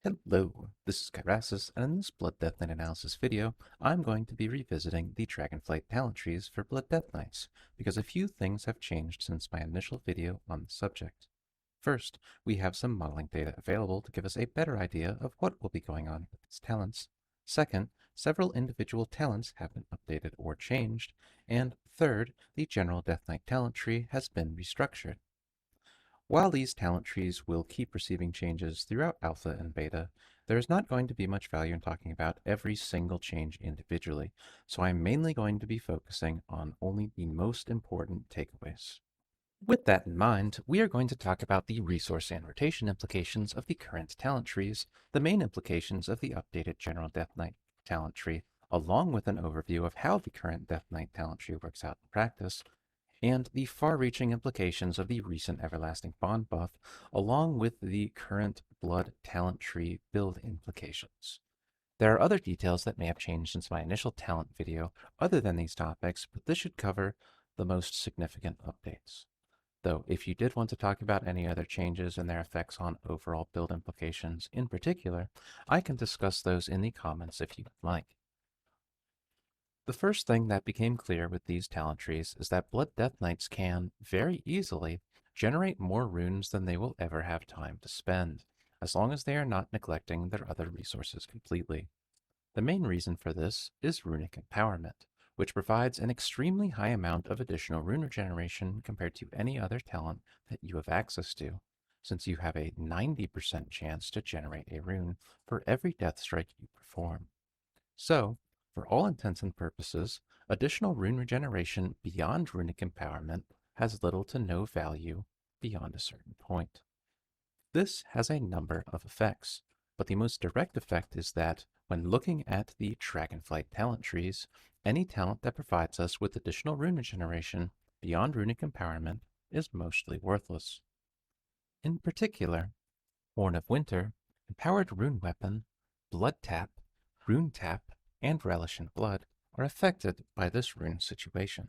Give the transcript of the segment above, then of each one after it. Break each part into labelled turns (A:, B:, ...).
A: Hello, this is Kyrasis, and in this Blood Death Knight analysis video, I'm going to be revisiting the Dragonflight talent trees for Blood Death Knights, because a few things have changed since my initial video on the subject. First, we have some modeling data available to give us a better idea of what will be going on with these talents. Second, several individual talents have been updated or changed. And third, the general Death Knight talent tree has been restructured. While these talent trees will keep receiving changes throughout alpha and beta, there is not going to be much value in talking about every single change individually, so I'm mainly going to be focusing on only the most important takeaways. With that in mind, we are going to talk about the resource and rotation implications of the current talent trees, the main implications of the updated General Death Knight talent tree, along with an overview of how the current Death Knight talent tree works out in practice, and the far-reaching implications of the recent Everlasting Bond buff, along with the current Blood talent tree build implications. There are other details that may have changed since my initial talent video other than these topics, but this should cover the most significant updates. Though, if you did want to talk about any other changes and their effects on overall build implications in particular, I can discuss those in the comments if you would like. The first thing that became clear with these talent trees is that Blood Death Knights can, very easily, generate more runes than they will ever have time to spend, as long as they are not neglecting their other resources completely. The main reason for this is runic empowerment, which provides an extremely high amount of additional rune regeneration compared to any other talent that you have access to, since you have a 90% chance to generate a rune for every death strike you perform. So, for all intents and purposes, additional rune regeneration beyond runic empowerment has little to no value beyond a certain point. This has a number of effects, but the most direct effect is that when looking at the Dragonflight talent trees, any talent that provides us with additional rune regeneration beyond runic empowerment is mostly worthless. In particular, Horn of Winter, Empowered Rune Weapon, Blood Tap, Rune Tap, and Relish in Blood are affected by this rune situation.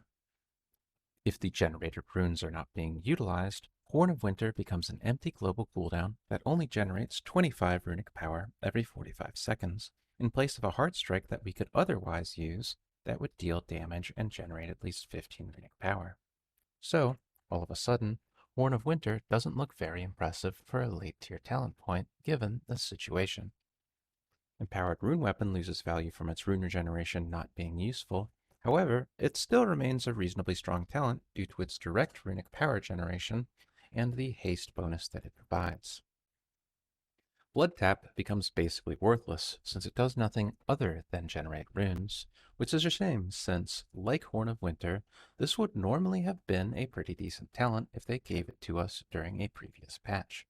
A: If the generated runes are not being utilized, Horn of Winter becomes an empty global cooldown that only generates 25 runic power every 45 seconds, in place of a Heart Strike that we could otherwise use that would deal damage and generate at least 15 runic power. So, all of a sudden, Horn of Winter doesn't look very impressive for a late tier talent point given the situation. Empowered Rune Weapon loses value from its rune regeneration not being useful. However, it still remains a reasonably strong talent due to its direct runic power generation and the haste bonus that it provides. Blood Tap becomes basically worthless since it does nothing other than generate runes, which is a shame since, like Horn of Winter, this would normally have been a pretty decent talent if they gave it to us during a previous patch.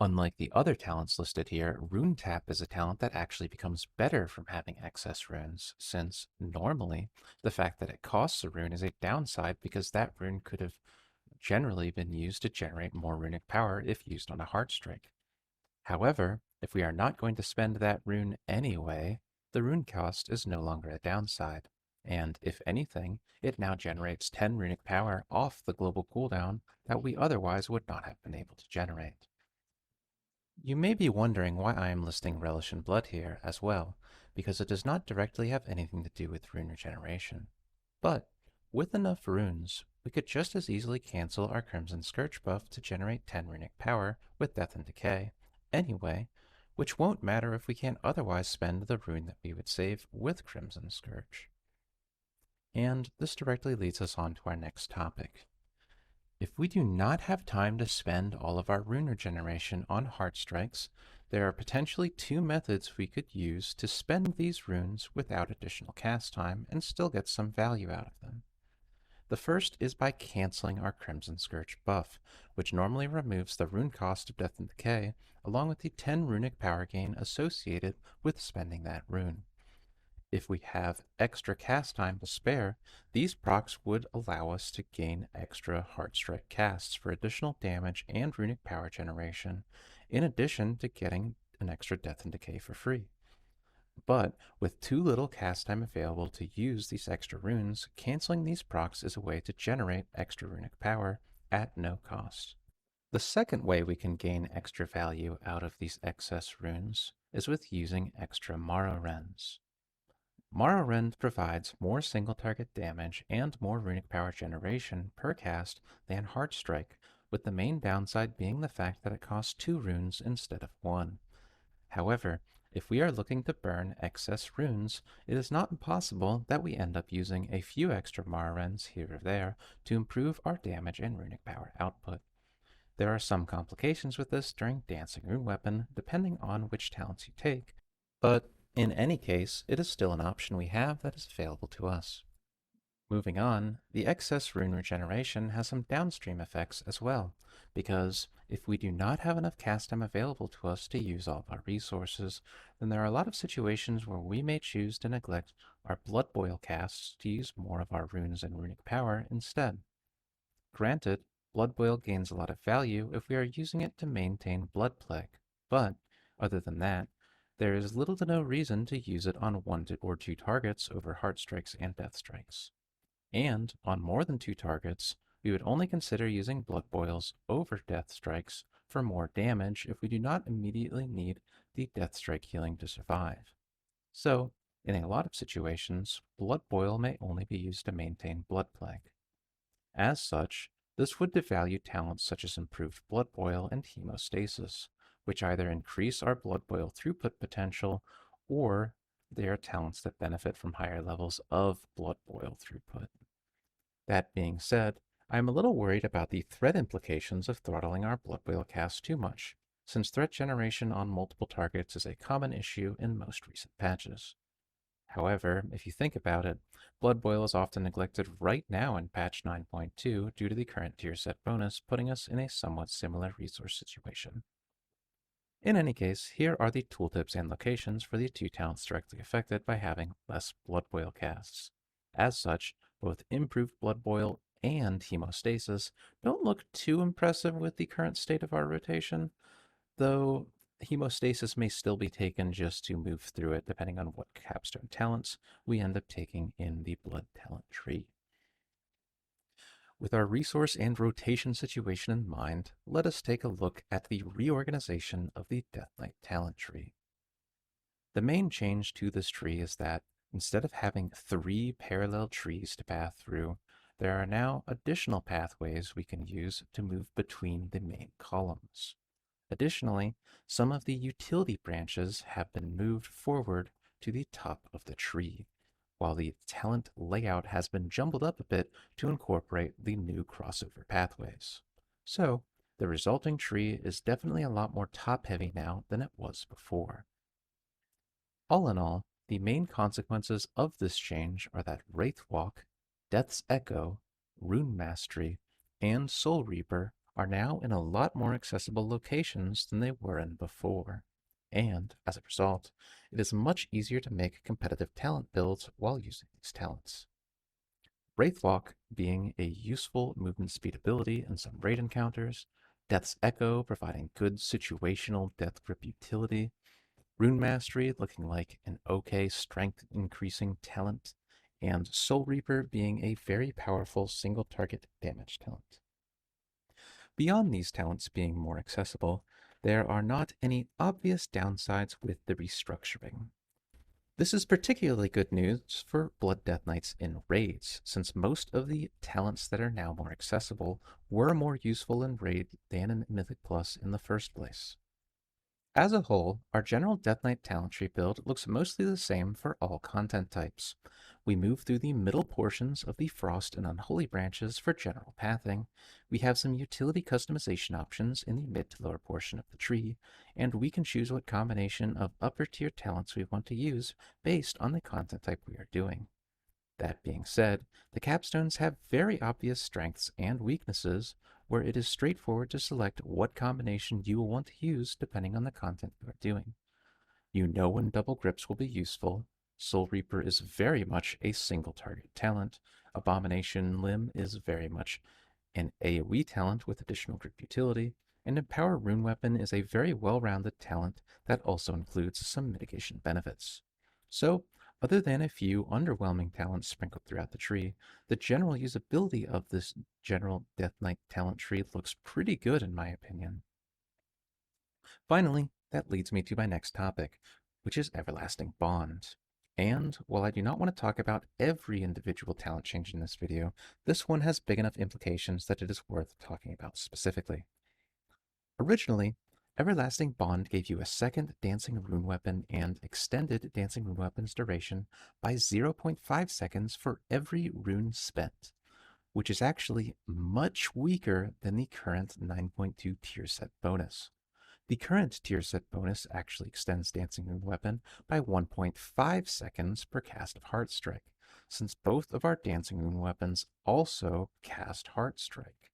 A: Unlike the other talents listed here, Rune Tap is a talent that actually becomes better from having excess runes, since normally the fact that it costs a rune is a downside because that rune could have generally been used to generate more runic power if used on a Heart Strike. However, if we are not going to spend that rune anyway, the rune cost is no longer a downside, and if anything, it now generates 10 runic power off the global cooldown that we otherwise would not have been able to generate. You may be wondering why I am listing Relish in Blood here as well, because it does not directly have anything to do with rune regeneration. But, with enough runes, we could just as easily cancel our Crimson Scourge buff to generate 10 runic power with Death and Decay, anyway, which won't matter if we can't otherwise spend the rune that we would save with Crimson Scourge. And this directly leads us on to our next topic. If we do not have time to spend all of our rune regeneration on Heart Strikes, there are potentially two methods we could use to spend these runes without additional cast time and still get some value out of them. The first is by canceling our Crimson Scourge buff, which normally removes the rune cost of Death and Decay, along with the 10 runic power gain associated with spending that rune. If we have extra cast time to spare, these procs would allow us to gain extra Heart Strike casts for additional damage and runic power generation, in addition to getting an extra Death and Decay for free. But with too little cast time available to use these extra runes, canceling these procs is a way to generate extra runic power at no cost. The second way we can gain extra value out of these excess runes is with using extra Mara Rens. Mara Rend provides more single target damage and more runic power generation per cast than Heartstrike, with the main downside being the fact that it costs 2 runes instead of 1. However, if we are looking to burn excess runes, it is not impossible that we end up using a few extra Mara Rens here or there to improve our damage and runic power output. There are some complications with this during Dancing Rune Weapon, depending on which talents you take, but in any case, it is still an option we have that is available to us. Moving on, the excess rune regeneration has some downstream effects as well, because if we do not have enough cast time available to us to use all of our resources, then there are a lot of situations where we may choose to neglect our Blood Boil casts to use more of our runes and runic power instead. Granted, Blood Boil gains a lot of value if we are using it to maintain Blood Plague, but, other than that, there is little to no reason to use it on 1 or 2 targets over Heart Strikes and Death Strikes. And on more than 2 targets, we would only consider using Blood Boils over Death Strikes for more damage if we do not immediately need the Death Strike healing to survive. So, in a lot of situations, Blood Boil may only be used to maintain Blood Plague. As such, this would devalue talents such as improved Blood Boil and Hemostasis, which either increase our Blood Boil throughput potential or they are talents that benefit from higher levels of Blood Boil throughput. That being said, I am a little worried about the threat implications of throttling our Blood Boil cast too much, since threat generation on multiple targets is a common issue in most recent patches. However, if you think about it, Blood Boil is often neglected right now in patch 9.2 due to the current tier set bonus, putting us in a somewhat similar resource situation. In any case, here are the tooltips and locations for the 2 talents directly affected by having less Blood Boil casts. As such, both improved Blood Boil and Hemostasis don't look too impressive with the current state of our rotation, though Hemostasis may still be taken just to move through it depending on what capstone talents we end up taking in the Blood talent tree. With our resource and rotation situation in mind, let us take a look at the reorganization of the Death Knight talent tree. The main change to this tree is that instead of having 3 parallel trees to path through, there are now additional pathways we can use to move between the main columns. Additionally, some of the utility branches have been moved forward to the top of the tree, while the talent layout has been jumbled up a bit to incorporate the new crossover pathways. So, the resulting tree is definitely a lot more top-heavy now than it was before. All in all, the main consequences of this change are that Wraith Walk, Death's Echo, Rune Mastery, and Soul Reaper are now in a lot more accessible locations than they were in before. And, as a result, it is much easier to make competitive talent builds while using these talents. Wraithwalk being a useful movement speed ability in some raid encounters, Death's Echo providing good situational death grip utility, Rune Mastery looking like an okay strength increasing talent, and Soul Reaper being a very powerful single target damage talent. Beyond these talents being more accessible, there are not any obvious downsides with the restructuring. This is particularly good news for Blood Death Knights in raids, since most of the talents that are now more accessible were more useful in raid than in Mythic Plus in the first place. As a whole, our general Death Knight talent tree build looks mostly the same for all content types. We move through the middle portions of the Frost and Unholy branches for general pathing. We have some utility customization options in the mid to lower portion of the tree, and we can choose what combination of upper tier talents we want to use based on the content type we are doing. That being said, the capstones have very obvious strengths and weaknesses, where it is straightforward to select what combination you will want to use depending on the content you are doing. You know when double grips will be useful. Soul Reaper is very much a single target talent. Abomination Limb is very much an AoE talent with additional grip utility, and Empower Rune Weapon is a very well-rounded talent that also includes some mitigation benefits. So, Other than a few underwhelming talents sprinkled throughout the tree, the general usability of this general Death Knight talent tree looks pretty good in my opinion. Finally, that leads me to my next topic, which is Everlasting Bond. And while I do not want to talk about every individual talent change in this video, this one has big enough implications that it is worth talking about specifically. Originally, Everlasting Bond gave you a second Dancing Rune weapon and extended Dancing Rune weapon's duration by 0.5 seconds for every rune spent, which is actually much weaker than the current 9.2 tier set bonus. The current tier set bonus actually extends Dancing Rune weapon by 1.5 seconds per cast of Heartstrike, since both of our Dancing Rune weapons also cast Heartstrike.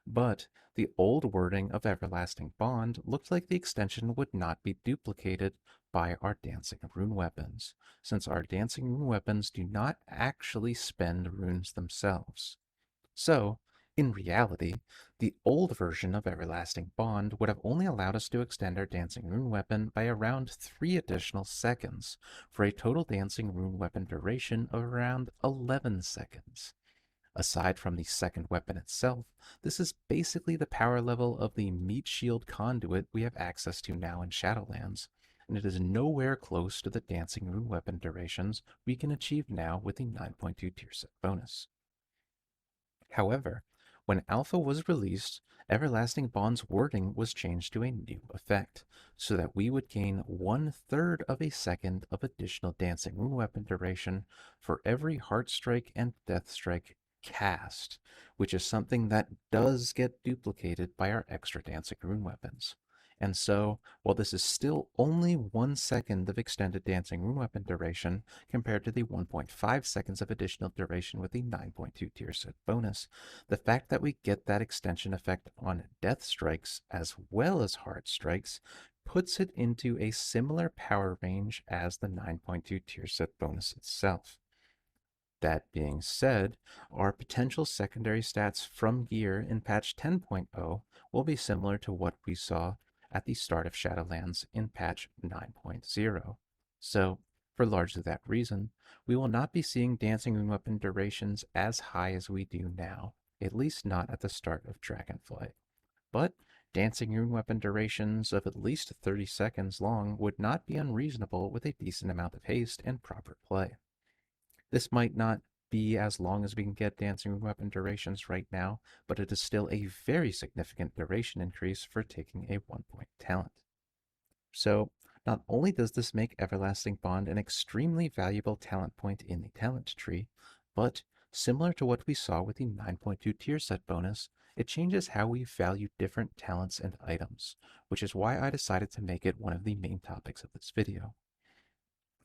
A: But the old wording of Everlasting Bond looked like the extension would not be duplicated by our Dancing Rune weapons, since our Dancing Rune weapons do not actually spend runes themselves. So, in reality, the old version of Everlasting Bond would have only allowed us to extend our Dancing Rune weapon by around 3 additional seconds, for a total Dancing Rune weapon duration of around 11 seconds. Aside from the second weapon itself, this is basically the power level of the Meat Shield conduit we have access to now in Shadowlands, and it is nowhere close to the Dancing Rune weapon durations we can achieve now with the 9.2 tier set bonus. However, when Alpha was released, Everlasting Bond's wording was changed to a new effect, so that we would gain 1/3 of a second of additional Dancing Rune weapon duration for every Heartstrike and Deathstrike cast, which is something that does get duplicated by our extra Dancing Rune weapons. And so, while this is still only 1 second of extended Dancing Rune weapon duration compared to the 1.5 seconds of additional duration with the 9.2 tier set bonus, the fact that we get that extension effect on Death Strikes as well as Heart Strikes puts it into a similar power range as the 9.2 tier set bonus itself. That being said, our potential secondary stats from gear in patch 10.0 will be similar to what we saw at the start of Shadowlands in patch 9.0. So, for largely that reason, we will not be seeing Dancing Rune weapon durations as high as we do now, at least not at the start of Dragonflight. But Dancing Rune weapon durations of at least 30 seconds long would not be unreasonable with a decent amount of haste and proper play. This might not be as long as we can get Dancing Rune weapon durations right now, but it is still a very significant duration increase for taking a 1-point talent. So, not only does this make Everlasting Bond an extremely valuable talent point in the talent tree, but similar to what we saw with the 9.2 tier set bonus, it changes how we value different talents and items, which is why I decided to make it one of the main topics of this video.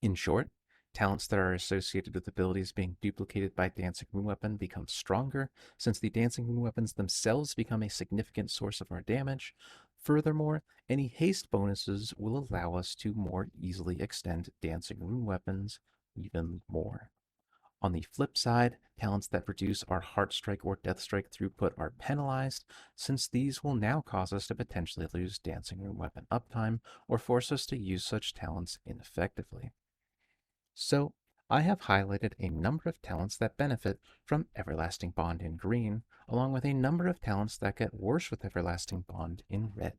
A: In short, talents that are associated with abilities being duplicated by Dancing Rune Weapon become stronger, since the Dancing Rune Weapons themselves become a significant source of our damage. Furthermore, any haste bonuses will allow us to more easily extend Dancing Rune Weapons even more. On the flip side, talents that reduce our Heartstrike or Deathstrike throughput are penalized, since these will now cause us to potentially lose Dancing Rune Weapon uptime or force us to use such talents ineffectively. So, I have highlighted a number of talents that benefit from Everlasting Bond in green, along with a number of talents that get worse with Everlasting Bond in red.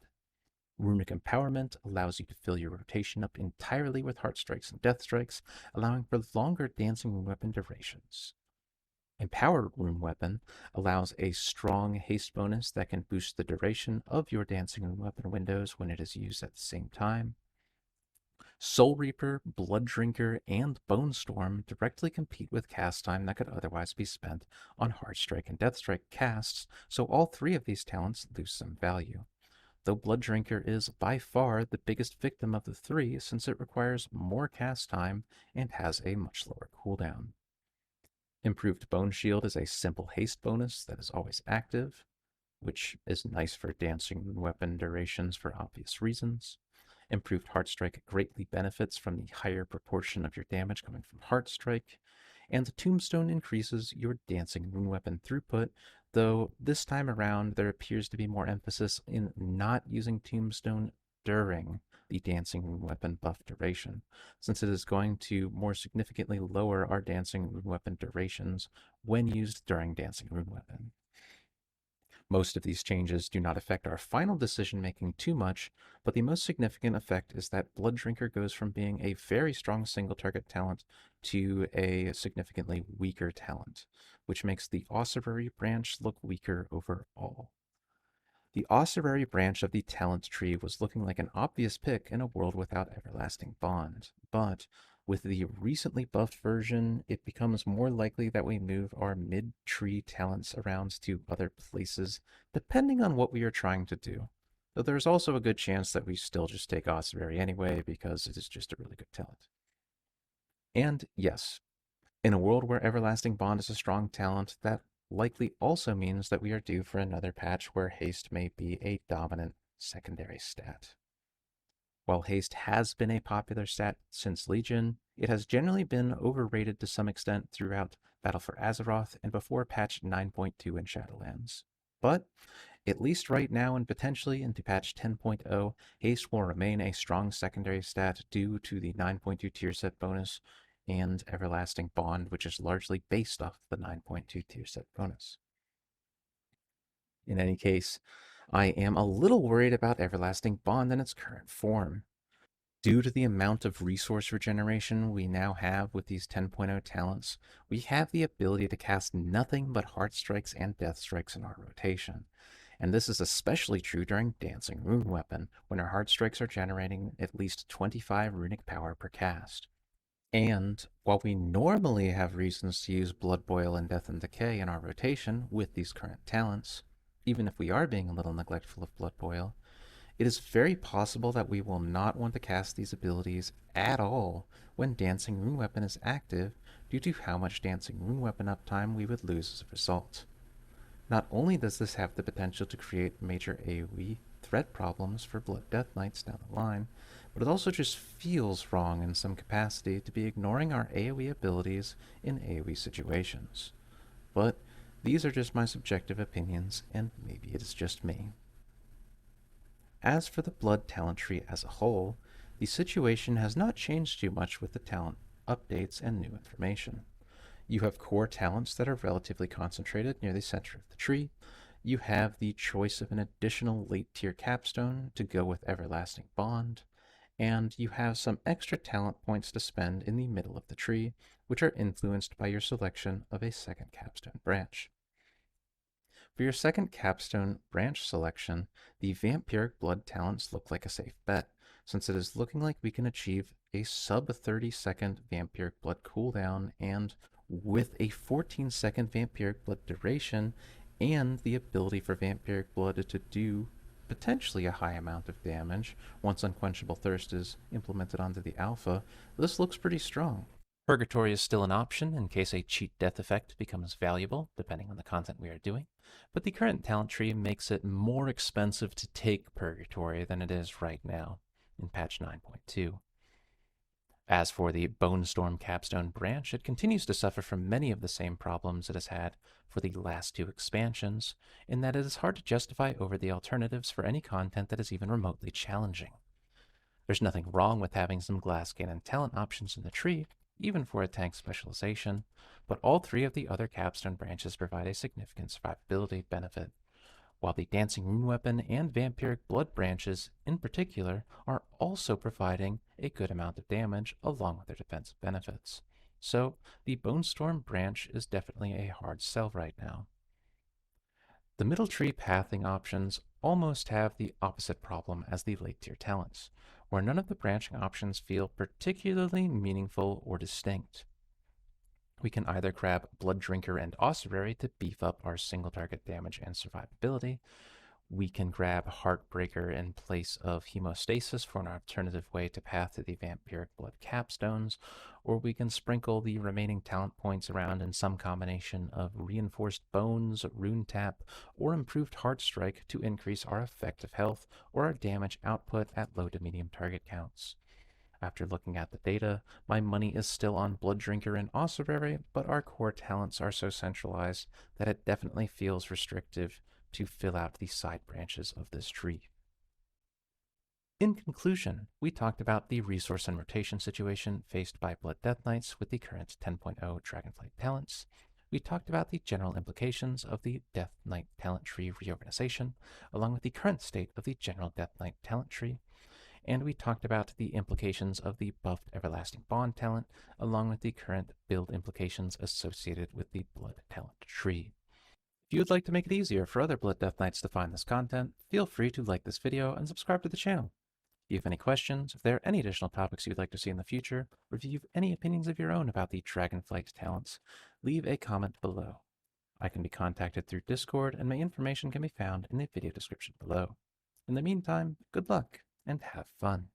A: Runic Empowerment allows you to fill your rotation up entirely with Heartstrikes and Deathstrikes, allowing for longer Dancing Rune Weapon durations. Empower Rune Weapon allows a strong haste bonus that can boost the duration of your Dancing Rune Weapon windows when it is used at the same time. Soul Reaper, Blood Drinker, and Bone Storm directly compete with cast time that could otherwise be spent on Heartstrike and Deathstrike casts, so all three of these talents lose some value. Though Blood Drinker is by far the biggest victim of the three since it requires more cast time and has a much lower cooldown. Improved Bone Shield is a simple haste bonus that is always active, which is nice for dancing weapon durations for obvious reasons. Improved Heartstrike greatly benefits from the higher proportion of your damage coming from Heartstrike, and Tombstone increases your dancing rune weapon throughput, though this time around there appears to be more emphasis in not using Tombstone during the Dancing Rune Weapon buff duration, since it is going to more significantly lower our Dancing Rune Weapon durations when used during Dancing Rune Weapon. Most of these changes do not affect our final decision making too much, but the most significant effect is that Blood Drinker goes from being a very strong single target talent to a significantly weaker talent, which makes the Ossuary branch look weaker overall. The Ossuary branch of the talent tree was looking like an obvious pick in a world without Everlasting Bond, but with the recently buffed version, it becomes more likely that we move our mid-tree talents around to other places, depending on what we are trying to do. Though there's also a good chance that we still just take Ossuary anyway, because it is just a really good talent. And yes, in a world where Everlasting Bond is a strong talent, that likely also means that we are due for another patch where haste may be a dominant secondary stat. While haste has been a popular stat since Legion, it has generally been overrated to some extent throughout Battle for Azeroth and before patch 9.2 in Shadowlands. But at least right now and potentially into patch 10.0, haste will remain a strong secondary stat due to the 9.2 tier set bonus and Everlasting Bond, which is largely based off the 9.2 tier set bonus. In any case, I am a little worried about Everlasting Bond in its current form. Due to the amount of resource regeneration we now have with these 10.0 talents, we have the ability to cast nothing but Heart Strikes and Death Strikes in our rotation. And this is especially true during Dancing Rune Weapon, when our Heart Strikes are generating at least 25 runic power per cast. And while we normally have reasons to use Blood Boil and Death and Decay in our rotation with these current talents, even if we are being a little neglectful of Blood Boil, it is very possible that we will not want to cast these abilities at all when Dancing Rune Weapon is active due to how much Dancing Rune Weapon uptime we would lose as a result. Not only does this have the potential to create major AoE threat problems for Blood Death Knights down the line, but it also just feels wrong in some capacity to be ignoring our AoE abilities in AoE situations. But these are just my subjective opinions, and maybe it is just me. As for the Blood talent tree as a whole, the situation has not changed too much with the talent updates and new information. You have core talents that are relatively concentrated near the center of the tree. You have the choice of an additional late tier capstone to go with Everlasting Bond, and you have some extra talent points to spend in the middle of the tree, which are influenced by your selection of a second capstone branch. For your second capstone branch selection, the Vampiric Blood talents look like a safe bet, since it is looking like we can achieve a sub 30-second Vampiric Blood cooldown, and with a 14-second Vampiric Blood duration and the ability for Vampiric Blood to do potentially a high amount of damage once Unquenchable Thirst is implemented onto the alpha, this looks pretty strong. Purgatory is still an option in case a cheat death effect becomes valuable, depending on the content we are doing, but the current talent tree makes it more expensive to take Purgatory than it is right now in patch 9.2. As for the Bone Storm Capstone branch, it continues to suffer from many of the same problems it has had for the last two expansions, in that it is hard to justify over the alternatives for any content that is even remotely challenging. There's nothing wrong with having some glass cannon talent options in the tree, even for a tank specialization, but all three of the other capstone branches provide a significant survivability benefit, while the Dancing Rune Weapon and Vampiric Blood branches, in particular, are also providing a good amount of damage along with their defensive benefits. So, the Bone Storm branch is definitely a hard sell right now. The middle tree pathing options almost have the opposite problem as the late tier talents, where none of the branching options feel particularly meaningful or distinct. We can either grab Blood Drinker and Ossuary to beef up our single target damage and survivability. We can grab Heartbreaker in place of Hemostasis for an alternative way to path to the Vampiric Blood capstones, or we can sprinkle the remaining talent points around in some combination of Reinforced Bones, Rune Tap, or Improved Heart Strike to increase our effective health or our damage output at low to medium target counts. After looking at the data, my money is still on Blood Drinker and Ossuary, but our core talents are so centralized that it definitely feels restrictive to fill out the side branches of this tree. In conclusion, we talked about the resource and rotation situation faced by Blood Death Knights with the current 10.0 Dragonflight talents. We talked about the general implications of the Death Knight talent tree reorganization, along with the current state of the general Death Knight talent tree. And we talked about the implications of the buffed Everlasting Bond talent, along with the current build implications associated with the Blood talent tree. If you would like to make it easier for other Blood Death Knights to find this content, feel free to like this video and subscribe to the channel. If you have any questions, if there are any additional topics you'd like to see in the future, or if you have any opinions of your own about the Dragonflight talents, leave a comment below. I can be contacted through Discord, and my information can be found in the video description below. In the meantime, good luck and have fun.